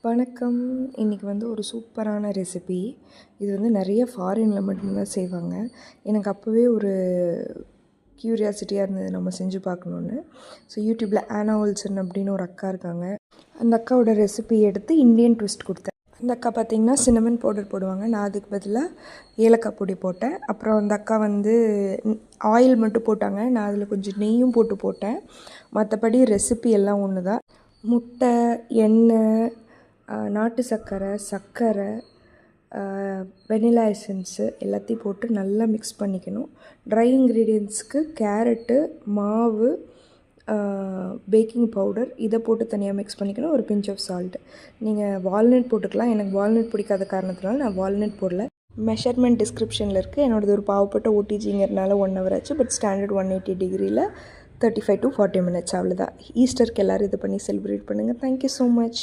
வணக்கம். இன்றைக்கி வந்து ஒரு சூப்பரான ரெசிபி. இது வந்து நிறைய ஃபாரினில் மட்டும்தான் செய்வாங்க. எனக்கு அப்போவே ஒரு க்யூரியாசிட்டியாக இருந்தது நம்ம செஞ்சு பார்க்கணுன்னு. ஸோ யூடியூப்பில் ஆனா ஓல்சன் அப்படின்னு ஒரு அக்கா இருக்காங்க. அந்த அக்காவோட ரெசிபி எடுத்து இந்தியன் ட்விஸ்ட் கொடுத்தேன். அந்த அக்கா பார்த்திங்கன்னா சின்னமன் பவுடர் போடுவாங்க. நான் அதுக்கு பதிலாக ஏலக்காய் பொடி போட்டேன். அப்புறம் அந்த அக்கா வந்து ஆயில் மட்டும் போட்டாங்க. நான் அதில் கொஞ்சம் நெய்யும் போட்டேன். மற்றபடி ரெசிபி எல்லாம் ஒன்று தான். முட்டை, எண்ணெய், நாட்டு சர்க்கரை, வெனிலா எசன்ஸு எல்லாத்தையும் போட்டு நல்லா மிக்ஸ் பண்ணிக்கணும். ட்ரை இன்க்ரீடியன்ட்ஸ்க்கு கேரட்டு, மாவு, பேக்கிங் பவுடர் இதை போட்டு தனியாக மிக்ஸ் பண்ணிக்கணும். ஒரு பிஞ்ச் ஆஃப் சால்ட்டு. நீங்கள் வால்நட் போட்டுக்கலாம். எனக்கு வால்நட் பிடிக்காத காரணத்தினால நான் வால்நட் போடல. மெஷர்மெண்ட் டிஸ்கிரிப்ஷனில் இருக்குது. என்னோடது ஒரு பாவப்பட்ட ஓடிஜிங்கிறதுனால 1 hour ஆச்சு. பட் ஸ்டாண்டர்ட் 180 டிகிரியில் 35 to 40 minutes அவ்வளோதான். ஈஸ்டருக்கு எல்லோரும் இது பண்ணி செலிப்ரேட் பண்ணுங்கள். Thank you so much.